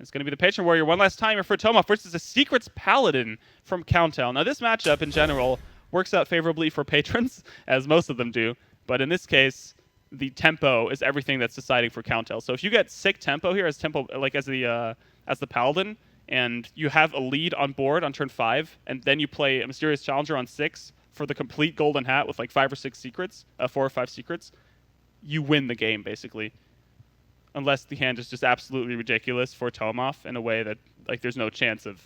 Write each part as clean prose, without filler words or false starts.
It's going to be the Patron Warrior one last time here for Tomof versus a Secrets Paladin from Countel. Now, this matchup in general works out favorably for patrons, as most of them do. But in this case, the tempo is everything that's deciding for Countel. So if you get sick tempo here as the Paladin, and you have a lead on board on turn 5, and then you play a Mysterious Challenger on 6 for the complete golden hat with like 5 or 6 secrets, 4 or 5 secrets, you win the game basically. Unless the hand is just absolutely ridiculous for Tomof in a way that like there's no chance of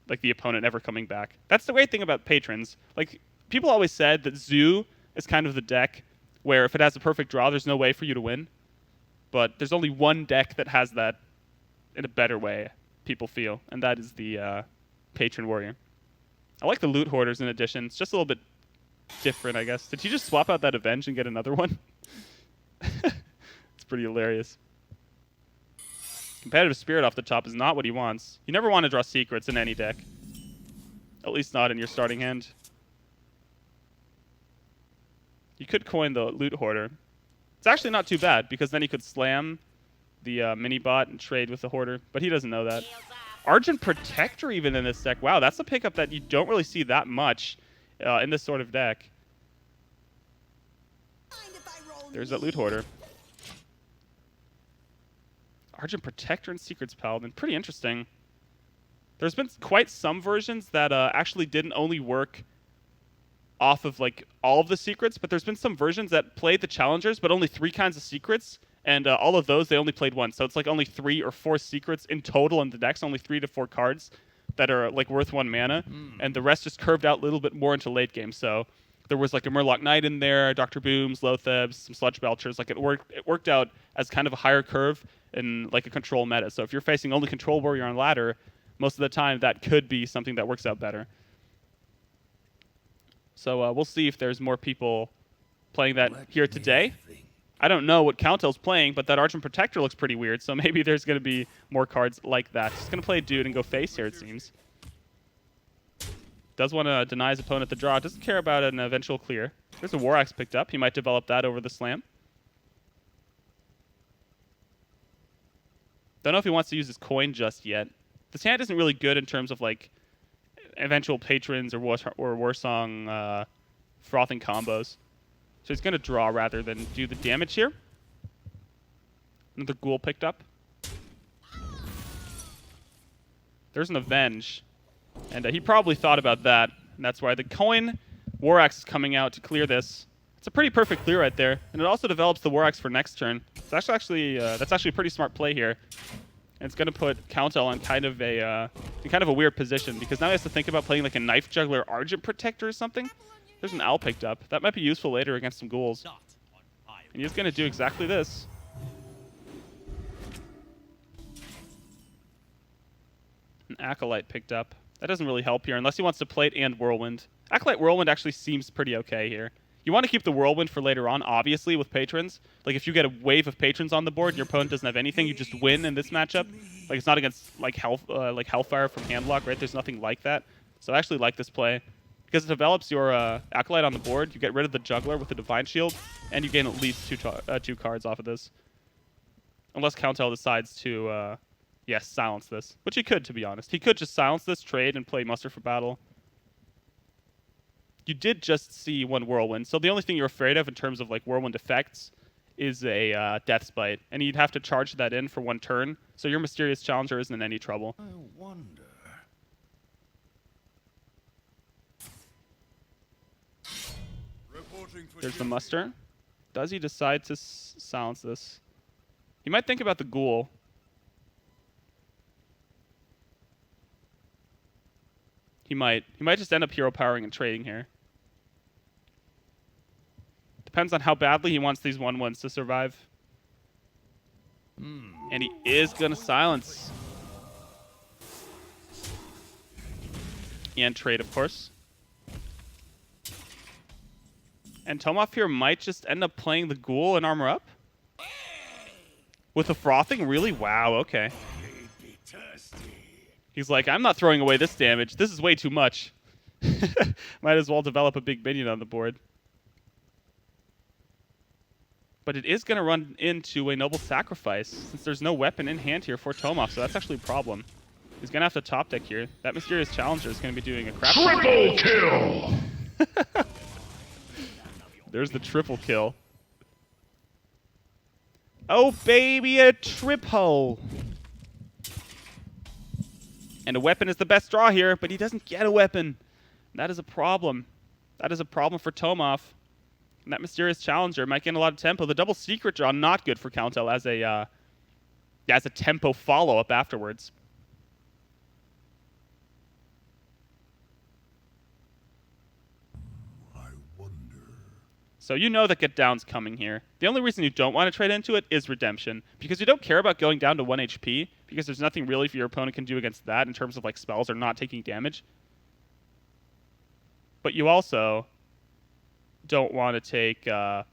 like the opponent ever coming back. That's the great thing about patrons. Like people always said that Zoo is kind of the deck where if it has a perfect draw, there's no way for you to win. But there's only one deck that has that in a better way, people feel, and that is the Patron Warrior. I like the Loot Hoarders in addition. It's just a little bit different, I guess. Did he just swap out that Avenge and get another one? It's pretty hilarious. Competitive Spirit off the top is not what he wants. You never want to draw secrets in any deck. At least not in your starting hand. You could coin the Loot Hoarder. It's actually not too bad, because then he could slam the mini-bot and trade with the Hoarder, but he doesn't know that. Argent Protector even in this deck. Wow, that's a pickup that you don't really see that much in this sort of deck. There's that Loot Hoarder. Argent Protector and Secrets Paladin. Pretty interesting. There's been quite some versions that actually didn't only work off of like all of the secrets, but there's been some versions that played the challengers, but only 3 kinds of secrets, and all of those they only played once. So it's like only 3 or 4 secrets in total in the decks, only 3 to 4 cards that are like worth 1 mana, and the rest just curved out a little bit more into late game. So there was like a Murloc Knight in there, Dr. Booms, Loathebs, some Sludge Belchers. Like it worked out as kind of a higher curve in like a control meta. So if you're facing only Control Warrior on ladder, most of the time that could be something that works out better. So we'll see if there's more people playing that here today. I don't know what Countel's playing, but that Argent Protector looks pretty weird, so maybe there's going to be more cards like that. Just going to play a dude and go face here, it seems. Does want to deny his opponent the draw. Doesn't care about an eventual clear. There's a War Axe picked up. He might develop that over the slam. Don't know if he wants to use his coin just yet. This hand isn't really good in terms of like eventual patrons or Warsong frothing combos. So he's going to draw rather than do the damage here. Another Ghoul picked up. There's an Avenge. And he probably thought about that. And that's why the coin War Axe is coming out to clear this. It's a pretty perfect clear right there. And it also develops the War Axe for next turn. It's that's actually a pretty smart play here. And it's going to put Countel on kind of a weird position, because now he has to think about playing like a Knife Juggler Argent Protector or something. There's an Owl picked up. That might be useful later against some ghouls. And he's going to do exactly this. An Acolyte picked up. That doesn't really help here unless he wants to play it and Whirlwind. Acolyte Whirlwind actually seems pretty okay here. You want to keep the Whirlwind for later on, obviously, with patrons. Like, if you get a wave of patrons on the board and your opponent doesn't have anything, you just win in this matchup. Like, it's not against, like, Hellfire from Handlock, right? There's nothing like that. So I actually like this play, because it develops your Acolyte on the board. You get rid of the Juggler with the Divine Shield, and you gain at least two cards off of this. Unless Countel decides to, yes, silence this. Which he could, to be honest. He could just silence this, trade, and play Muster for Battle. You did just see one Whirlwind, so the only thing you're afraid of in terms of like Whirlwind effects is a Death Spite, and you'd have to charge that in for 1 turn, so your Mysterious Challenger isn't in any trouble. I wonder. There's the Muster. Does he decide to silence this? He might think about the Ghoul. He might just end up hero powering and trading here. Depends on how badly he wants these 1/1s to survive. And he is going to silence. And trade, of course. And Tomof here might just end up playing the Ghoul and armor up. With the Frothing? Really? Wow, okay. He's like, I'm not throwing away this damage. This is way too much. Might as well develop a big minion on the board. But it is going to run into a Noble Sacrifice, since there's no weapon in hand here for Tomof, so that's actually a problem. He's going to have to top deck here. That Mysterious Challenger is going to be doing a crap ton of damage. Triple kill! There's the triple kill. Oh, baby, a triple! And a weapon is the best draw here, but he doesn't get a weapon. That is a problem. That is a problem for Tomof. And that Mysterious Challenger might gain a lot of tempo. The double secret draw, not good for Countel as a tempo follow-up afterwards. I wonder. So you know that Get Down's coming here. The only reason you don't want to trade into it is Redemption, because you don't care about going down to 1 HP, because there's nothing really your opponent can do against that in terms of like spells or not taking damage. But you also don't want to take that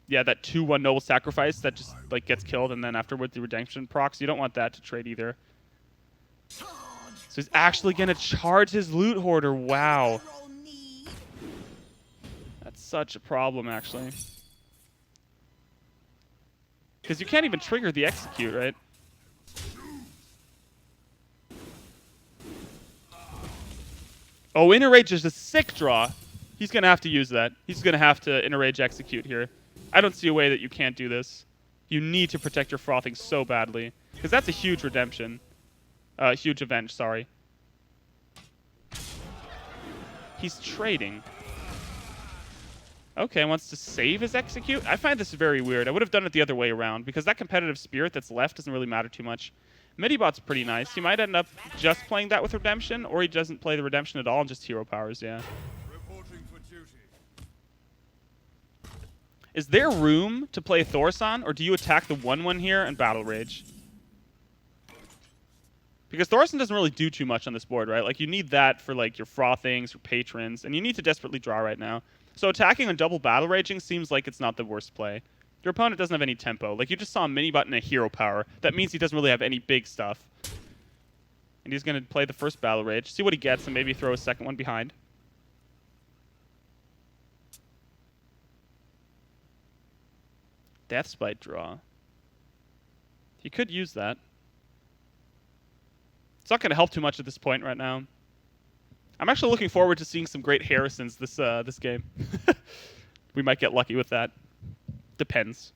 2-1 Noble Sacrifice that just like gets killed, and then afterward the Redemption procs. You don't want that to trade either. So he's actually going to charge his Loot Hoarder. Wow. That's such a problem, actually. Because you can't even trigger the Execute, right? Oh, Inner Rage is a sick draw. He's going to have to use that. He's going to have to Inner Rage Execute here. I don't see a way that you can't do this. You need to protect your Frothing so badly. Because that's a huge redemption. Huge Avenge, sorry. He's trading. Okay, wants to save his Execute? I find this very weird. I would have done it the other way around, because that competitive spirit that's left doesn't really matter too much. Midibot's pretty nice. He might end up just playing that with Redemption, or he doesn't play the Redemption at all and just hero powers, yeah. Reporting for duty. Is there room to play Thorson, or do you attack the 1-1 here and Battle Rage? Because Thorson doesn't really do too much on this board, right? Like, you need that for, like, your Frothings, your Patrons, and you need to desperately draw right now. So attacking and double Battle Raging seems like it's not the worst play. Your opponent doesn't have any tempo. Like, you just saw a Minibot and a hero power. That means he doesn't really have any big stuff. And he's going to play the first Battle Rage, see what he gets, and maybe throw a second one behind. Deathspite draw. He could use that. It's not going to help too much at this point right now. I'm actually looking forward to seeing some great Harrisons this game. We might get lucky with that. Depends.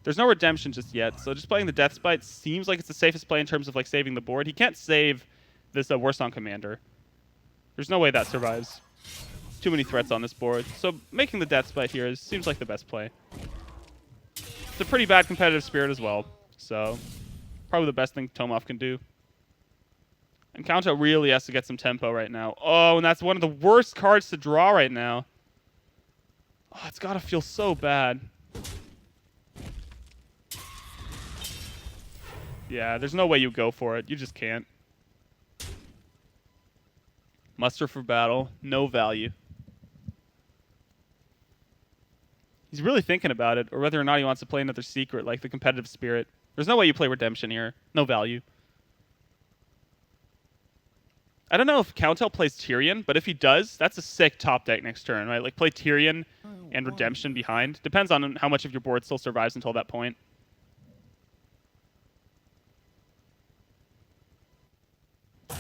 There's no Redemption just yet, so just playing the Deathspite seems like it's the safest play in terms of like saving the board. He can't save this Warsong Commander. There's no way that survives. Too many threats on this board. So making the Deathspite here seems like the best play. It's a pretty bad competitive spirit as well, so probably the best thing Tomof can do. And Countel really has to get some tempo right now. Oh, and that's one of the worst cards to draw right now. Oh, it's got to feel so bad. Yeah, there's no way you go for it. You just can't. Muster for battle. No value. He's really thinking about it, or whether or not he wants to play another secret, like the competitive spirit. There's no way you play Redemption here. No value. I don't know if Countel plays Tyrion, but if he does, that's a sick top deck next turn, right? Like, play Tyrion and Redemption behind. Depends on how much of your board still survives until that point.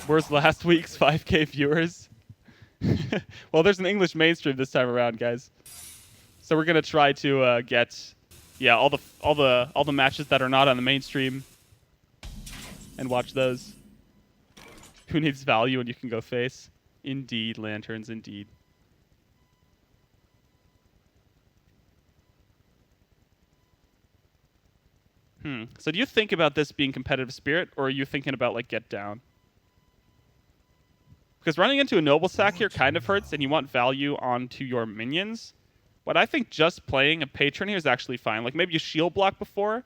Where's last week's 5K viewers? Well, there's an English mainstream this time around, guys. So we're gonna try to get, yeah, all the matches that are not on the mainstream, and watch those. Who needs value when you can go face? Indeed, Lanterns, indeed. So do you think about this being competitive spirit, or are you thinking about, like, Get Down? Because running into a Noble Sack here kind of hurts, and you want value onto your minions. But I think just playing a Patron here is actually fine. Like, maybe you shield block before?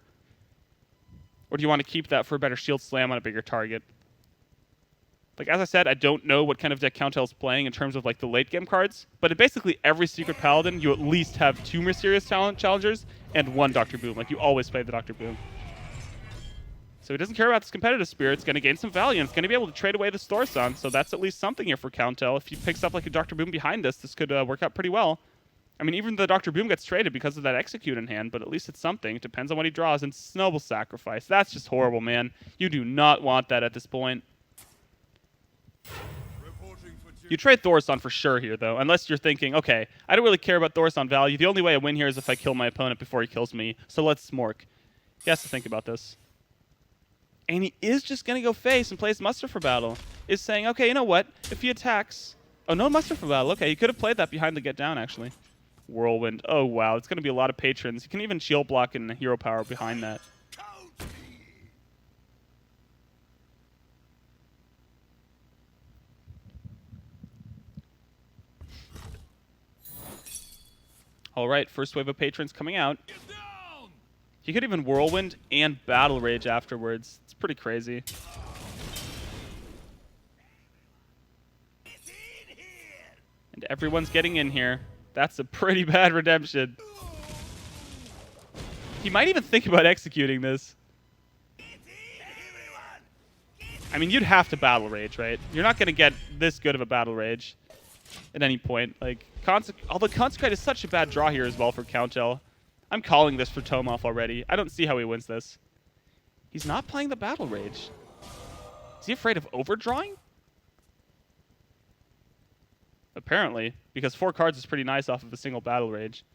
Or do you want to keep that for a better shield slam on a bigger target? Like, as I said, I don't know what kind of deck Countel's playing in terms of, like, the late-game cards. But in basically every Secret Paladin, you at least have 2 Mysterious Challengers and 1 Dr. Boom. Like, you always play the Dr. Boom. So he doesn't care about this competitive spirit. It's going to gain some value, and it's going to be able to trade away the Thorson. So that's at least something here for Countel. If he picks up, like, a Dr. Boom behind this could work out pretty well. I mean, even the Dr. Boom gets traded because of that execute in hand, but at least it's something. Depends on what he draws. And Snowball Sacrifice. That's just horrible, man. You do not want that at this point. Reporting for duty. You trade Thorson for sure here, though, unless you're thinking, okay, I don't really care about Thorson value. The only way I win here is if I kill my opponent before he kills me, so let's Smork. He has to think about this. And he is just going to go face and plays Muster for Battle. Is saying, okay, you know what? If he attacks... Oh, no Muster for Battle. Okay, he could have played that behind the get down, actually. Whirlwind. Oh, wow. It's going to be a lot of patrons. You can even shield block and hero power behind that. All right, first wave of patrons coming out. Get down! He could even Whirlwind and Battle Rage afterwards. It's pretty crazy. And everyone's getting in here. That's a pretty bad redemption. He might even think about executing this. I mean, you'd have to Battle Rage, right? You're not going to get this good of a Battle Rage at any point. Like, although Consecrate is such a bad draw here as well for Countel. I'm calling this for Tomof already. I don't see how he wins this. He's not playing the Battle Rage. Is he afraid of overdrawing? Apparently, because 4 cards is pretty nice off of a single Battle Rage.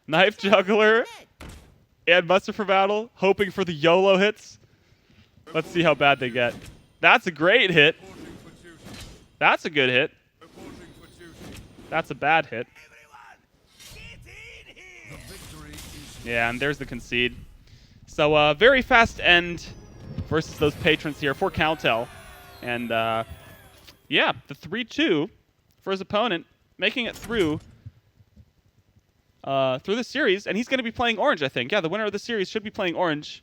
Knife Juggler and Muster for Battle, hoping for the YOLO hits. Let's see how bad they get. That's a great hit. Reporting for duty. That's a good hit. Reporting for duty. That's a bad hit. The victory is Yeah, and there's the concede. So, very fast end versus those patrons here for Countel. And, yeah, the 3-2 for his opponent, making it through the series. And he's going to be playing orange, I think. Yeah, the winner of the series should be playing orange.